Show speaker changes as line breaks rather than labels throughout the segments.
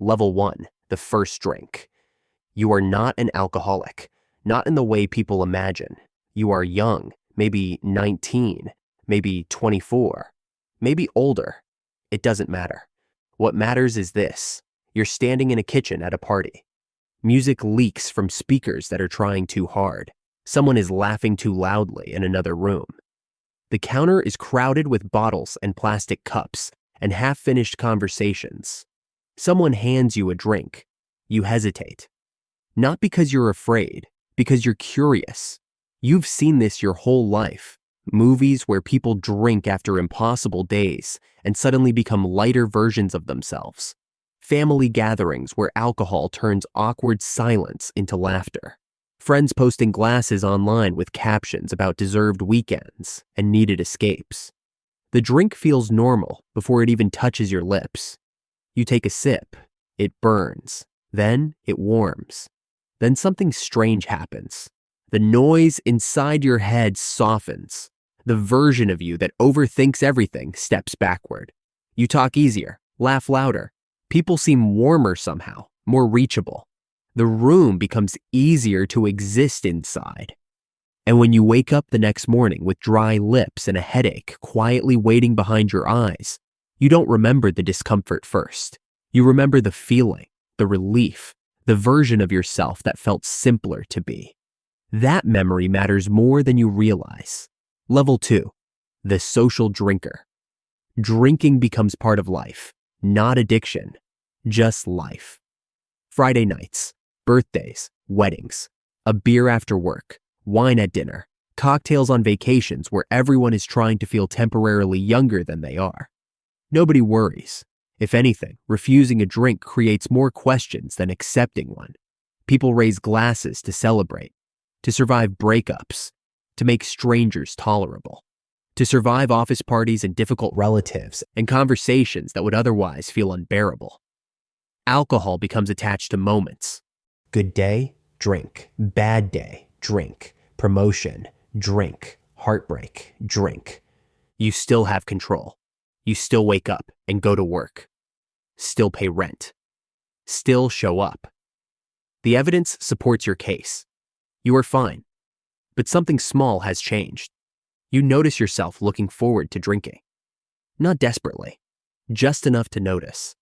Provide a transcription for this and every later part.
Level 1, the first drink. You are not an alcoholic, not in the way people imagine. You are young, maybe 19, maybe 24, maybe older. It doesn't matter. What matters is this. You're standing in a kitchen at a party. Music leaks from speakers that are trying too hard. Someone is laughing too loudly in another room. The counter is crowded with bottles and plastic cups and half-finished conversations. Someone hands you a drink. You hesitate. Not because you're afraid, because you're curious. You've seen this your whole life. Movies where people drink after impossible days and suddenly become lighter versions of themselves. Family gatherings where alcohol turns awkward silence into laughter. Friends posting glasses online with captions about deserved weekends and needed escapes. The drink feels normal before it even touches your lips. You take a sip, it burns, then it warms. Then something strange happens. The noise inside your head softens. The version of you that overthinks everything steps backward. You talk easier, laugh louder. People seem warmer somehow, more reachable. The room becomes easier to exist inside. And when you wake up the next morning with dry lips and a headache quietly waiting behind your eyes, you don't remember the discomfort first. You remember the feeling, the relief, the version of yourself that felt simpler to be. That memory matters more than you realize. Level 2, the social drinker. Drinking becomes part of life, not addiction, just life. Friday nights, birthdays, weddings, a beer after work, wine at dinner, cocktails on vacations where everyone is trying to feel temporarily younger than they are. Nobody worries. If anything, refusing a drink creates more questions than accepting one. People raise glasses to celebrate, to survive breakups, to make strangers tolerable, to survive office parties and difficult relatives and conversations that would otherwise feel unbearable. Alcohol becomes attached to moments. Good day, drink. Bad day, drink. Promotion, drink. Heartbreak, drink. You still have control. You still wake up and go to work. Still pay rent. Still show up. The evidence supports your case. You are fine. But something small has changed. You notice yourself looking forward to drinking. Not desperately, just enough to notice.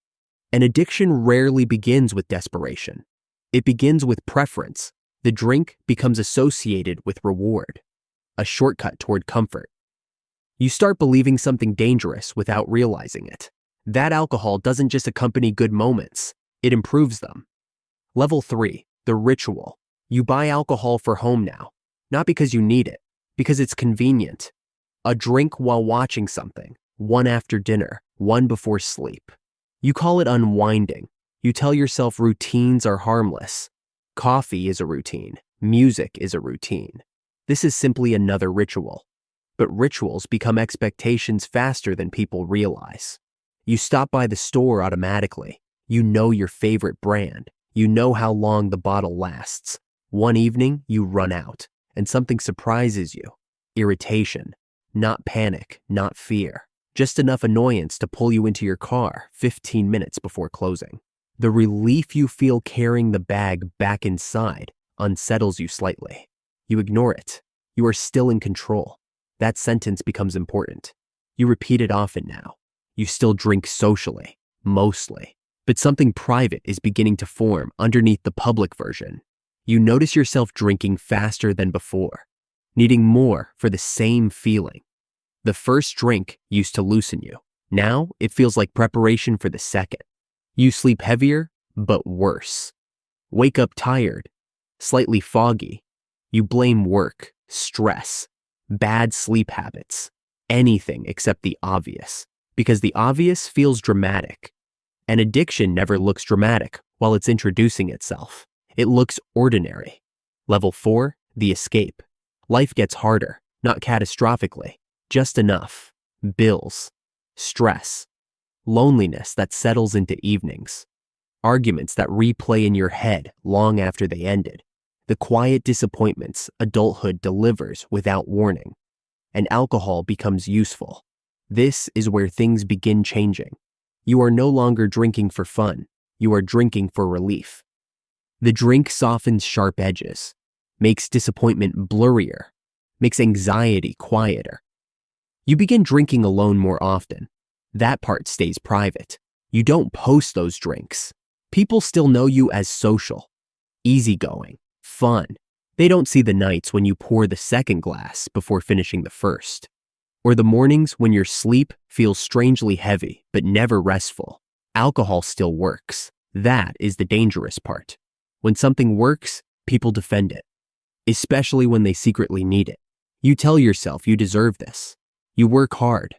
An addiction rarely begins with desperation. It begins with preference. The drink becomes associated with reward, a shortcut toward comfort. You start believing something dangerous without realizing it. That alcohol doesn't just accompany good moments, it improves them. Level 3, the ritual. You buy alcohol for home now, not because you need it, because it's convenient. A drink while watching something, one after dinner, one before sleep. You call it unwinding. You tell yourself routines are harmless. Coffee is a routine. Music is a routine. This is simply another ritual. But rituals become expectations faster than people realize. You stop by the store automatically. You know your favorite brand. You know how long the bottle lasts. One evening, you run out, and something surprises you. Irritation. Not panic, not fear. Just enough annoyance to pull you into your car 15 minutes before closing. The relief you feel carrying the bag back inside unsettles you slightly. You ignore it. You are still in control. That sentence becomes important. You repeat it often now. You still drink socially, mostly, but something private is beginning to form underneath the public version. You notice yourself drinking faster than before, needing more for the same feeling. The first drink used to loosen you. Now it feels like preparation for the second. You sleep heavier, but worse. Wake up tired, slightly foggy. You blame work, stress, bad sleep habits, anything except the obvious, because the obvious feels dramatic. An addiction never looks dramatic while it's introducing itself. It looks ordinary. Level 4, the escape. Life gets harder, not catastrophically, just enough. Bills, stress, loneliness that settles into evenings, arguments that replay in your head long after they ended, the quiet disappointments adulthood delivers without warning, and alcohol becomes useful. This is where things begin changing. You are no longer drinking for fun. you are drinking for relief. The drink softens sharp edges, makes disappointment blurrier, makes anxiety quieter. You begin drinking alone more often. That part stays private. You don't post those drinks. People still know you as social, easygoing, fun. They don't see the nights when you pour the second glass before finishing the first, or the mornings when your sleep feels strangely heavy but never restful. Alcohol still works. That is the dangerous part. When something works, people defend it, especially when they secretly need it. You tell yourself you deserve this. You work hard.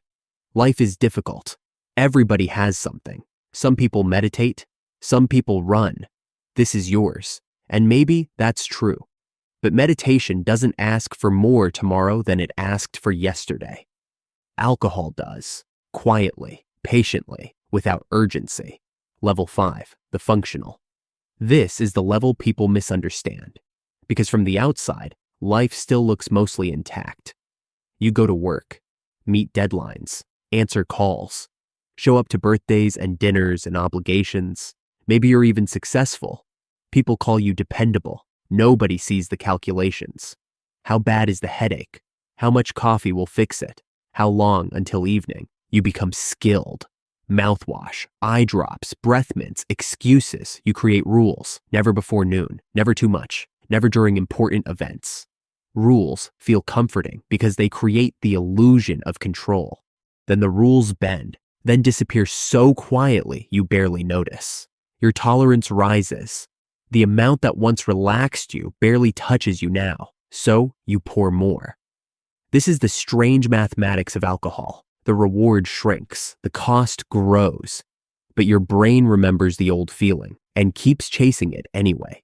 Life is difficult. Everybody has something. Some people meditate. Some people run. This is yours. And maybe that's true. But meditation doesn't ask for more tomorrow than it asked for yesterday. Alcohol does. Quietly, patiently, without urgency. Level 5, the functional. This is the level people misunderstand. Because from the outside, life still looks mostly intact. You go to work, meet deadlines, answer calls, show up to birthdays and dinners and obligations. Maybe you're even successful. People call you dependable. Nobody sees the calculations. How bad is the headache? How much coffee will fix it? How long until evening? You become skilled. Mouthwash, eye drops, breath mints, excuses. You create rules. Never before noon. Never too much. Never during important events. Rules feel comforting because they create the illusion of control. Then the rules bend, then disappear so quietly you barely notice. Your tolerance rises. The amount that once relaxed you barely touches you now, so you pour more. This is the strange mathematics of alcohol. The reward shrinks, the cost grows, but your brain remembers the old feeling and keeps chasing it anyway.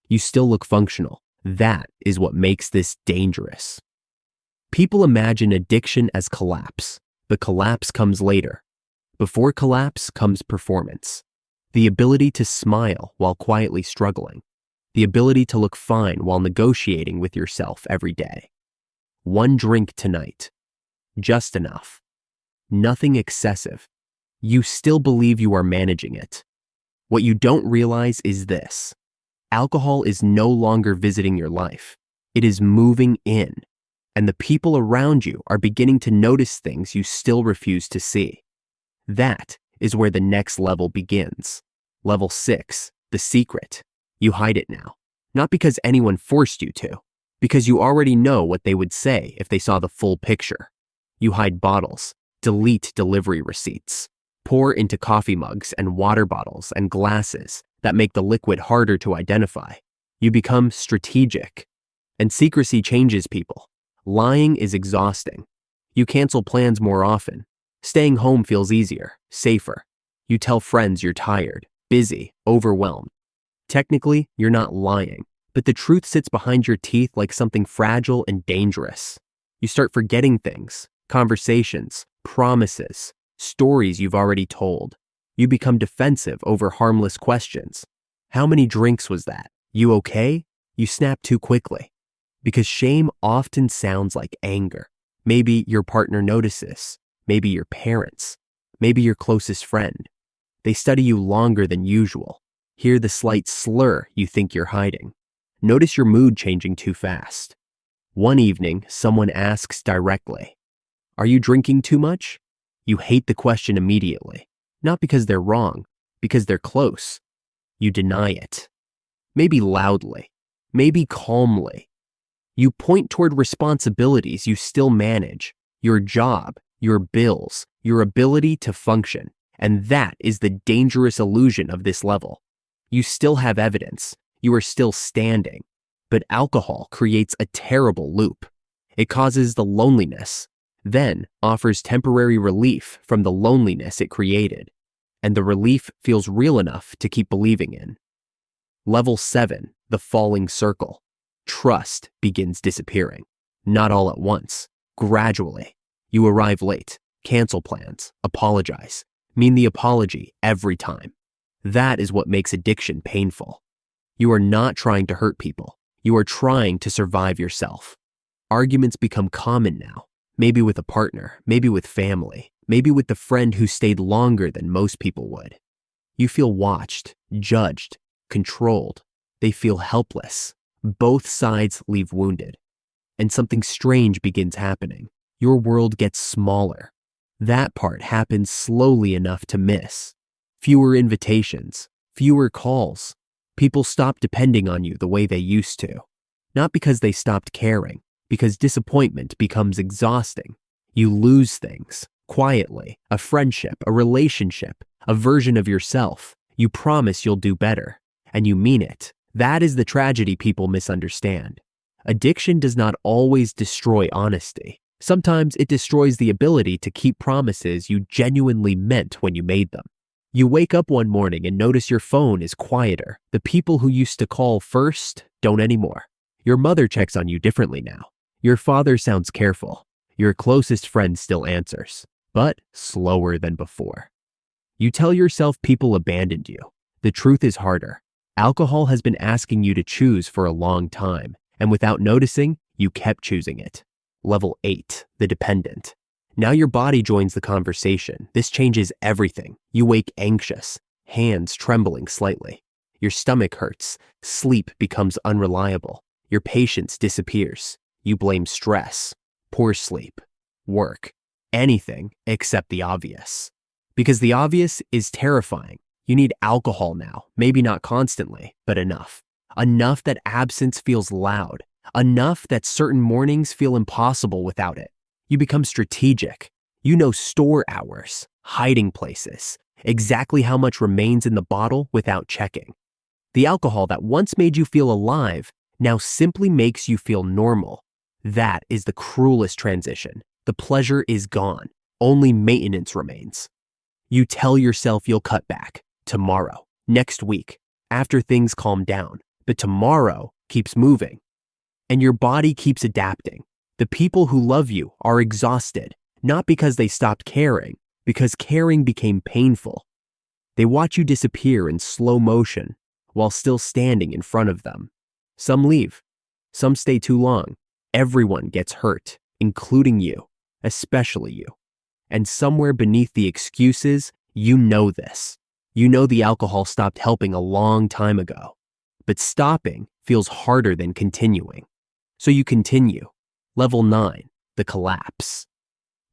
You still look functional. That is what makes this dangerous. People imagine addiction as collapse, but collapse comes later. Before collapse comes performance. The ability to smile while quietly struggling. The ability to look fine while negotiating with yourself every day. One drink tonight. Just enough. Nothing excessive. You still believe you are managing it. What you don't realize is this. Alcohol is no longer visiting your life. It is moving in, and the people around you are beginning to notice things you still refuse to see. That is where the next level begins. Level 6, the secret. You hide it now, not because anyone forced you to, because you already know what they would say if they saw the full picture. You hide bottles, delete delivery receipts, pour into coffee mugs and water bottles and glasses that make the liquid harder to identify. You become strategic. And secrecy changes people. Lying is exhausting. You cancel plans more often. Staying home feels easier, safer. You tell friends you're tired, busy, overwhelmed. Technically, you're not lying, but the truth sits behind your teeth like something fragile and dangerous. You start forgetting things, conversations, promises, stories you've already told. You become defensive over harmless questions. How many drinks was that? You okay? You snap too quickly. Because shame often sounds like anger. Maybe your partner notices. Maybe your parents. Maybe your closest friend. They study you longer than usual. Hear the slight slur you think you're hiding. Notice your mood changing too fast. One evening, someone asks directly, "Are you drinking too much?" You hate the question immediately. Not because they're wrong, because they're close. You deny it. Maybe loudly, maybe calmly. You point toward responsibilities you still manage, your job, your bills, your ability to function, and that is the dangerous illusion of this level. You still have evidence, you are still standing, but alcohol creates a terrible loop. It causes the loneliness, then offers temporary relief from the loneliness it created, and the relief feels real enough to keep believing in. Level 7, the falling circle. Trust begins disappearing. Not all at once, gradually. You arrive late, cancel plans, apologize, mean the apology every time. That is what makes addiction painful. You are not trying to hurt people. You are trying to survive yourself. Arguments become common now, maybe with a partner, maybe with family, maybe with the friend who stayed longer than most people would. You feel watched, judged, controlled. They feel helpless. Both sides leave wounded. And something strange begins happening. Your world gets smaller. That part happens slowly enough to miss. Fewer invitations, fewer calls. People stop depending on you the way they used to. Not because they stopped caring, because disappointment becomes exhausting. You lose things, quietly, a friendship, a relationship, a version of yourself. You promise you'll do better, and you mean it. That is the tragedy people misunderstand. Addiction does not always destroy honesty. Sometimes it destroys the ability to keep promises you genuinely meant when you made them. You wake up one morning and notice your phone is quieter. The people who used to call first don't anymore. Your mother checks on you differently now. Your father sounds careful. Your closest friend still answers, but slower than before. You tell yourself people abandoned you. The truth is harder. Alcohol has been asking you to choose for a long time, and without noticing, you kept choosing it. Level 8, the dependent. Now your body joins the conversation. This changes everything. You wake anxious, hands trembling slightly. Your stomach hurts. Sleep becomes unreliable. Your patience disappears. You blame stress, poor sleep, work, anything except the obvious. Because the obvious is terrifying. You need alcohol now, maybe not constantly, but enough. Enough that absence feels loud. Enough that certain mornings feel impossible without it. You become strategic. You know store hours, hiding places, exactly how much remains in the bottle without checking. The alcohol that once made you feel alive now simply makes you feel normal. That is the cruelest transition. The pleasure is gone. Only maintenance remains. You tell yourself you'll cut back. Tomorrow, next week, after things calm down. But tomorrow keeps moving. And your body keeps adapting. The people who love you are exhausted, not because they stopped caring, because caring became painful. They watch you disappear in slow motion while still standing in front of them. Some leave. Some stay too long. Everyone gets hurt, including you, especially you. And somewhere beneath the excuses, you know this. You know the alcohol stopped helping a long time ago. But stopping feels harder than continuing. So you continue. Level 9, the collapse.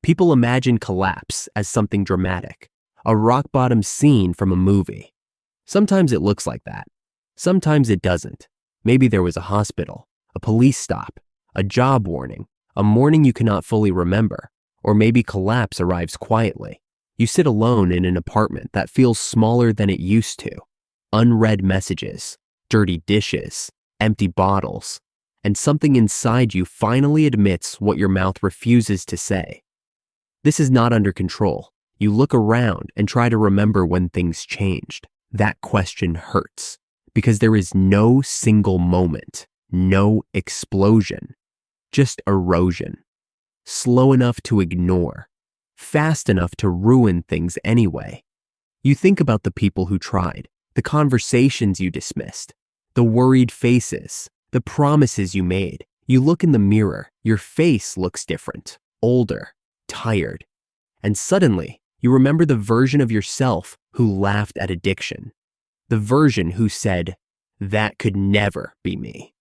People imagine collapse as something dramatic, a rock bottom scene from a movie. Sometimes it looks like that. Sometimes it doesn't. Maybe there was a hospital, a police stop, a job warning, a morning you cannot fully remember, or maybe collapse arrives quietly. You sit alone in an apartment that feels smaller than it used to. Unread messages, dirty dishes, empty bottles, and something inside you finally admits what your mouth refuses to say. This is not under control. You look around and try to remember when things changed. That question hurts because there is no single moment, no explosion, just erosion. Slow enough to ignore, fast enough to ruin things anyway. You think about the people who tried, the conversations you dismissed, the worried faces, the promises you made. You look in the mirror, your face looks different, older, tired. And suddenly, you remember the version of yourself who laughed at addiction. The version who said, "That could never be me."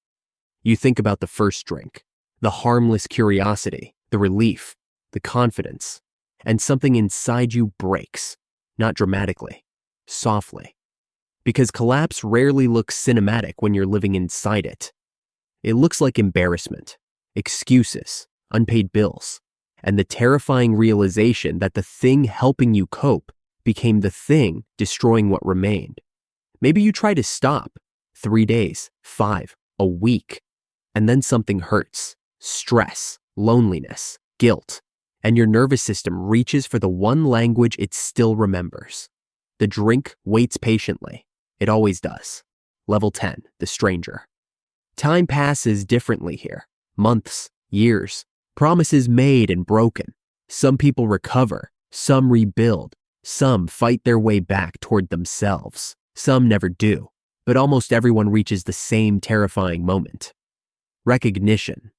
You think about the first drink, the harmless curiosity, the relief, the confidence, and something inside you breaks, not dramatically, softly. Because collapse rarely looks cinematic when you're living inside it. It looks like embarrassment, excuses, unpaid bills, and the terrifying realization that the thing helping you cope became the thing destroying what remained. Maybe you try to stop, 3 days, 5, a week, and then something hurts, stress, loneliness, guilt, and your nervous system reaches for the one language it still remembers. The drink waits patiently. It always does. Level 10, the stranger. Time passes differently here. Months, years, promises made and broken. Some people recover, some rebuild, some fight their way back toward themselves. Some never do, but almost everyone reaches the same terrifying moment. Recognition.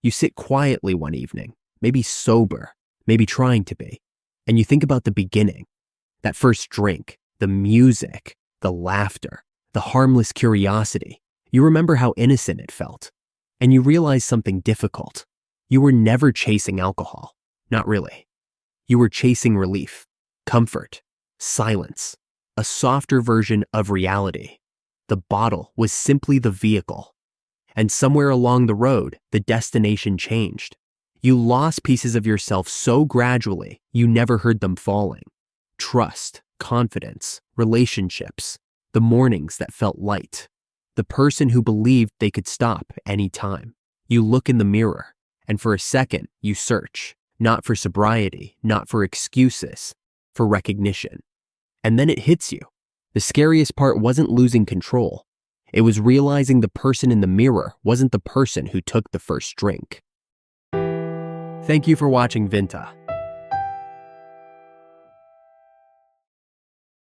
You sit quietly one evening, maybe sober, maybe trying to be, and you think about the beginning, that first drink, the music, the laughter, the harmless curiosity. You remember how innocent it felt. And you realize something difficult. You were never chasing alcohol. Not really. You were chasing relief, comfort, silence, a softer version of reality. The bottle was simply the vehicle. And somewhere along the road, the destination changed. You lost pieces of yourself so gradually, you never heard them falling. Trust, confidence, relationships, the mornings that felt light. The person who believed they could stop any time. You look in the mirror, and for a second, you search, not for sobriety, not for excuses, for recognition. And then it hits you. The scariest part wasn't losing control. It was realizing the person in the mirror wasn't the person who took the first drink. Thank you for watching Vinta.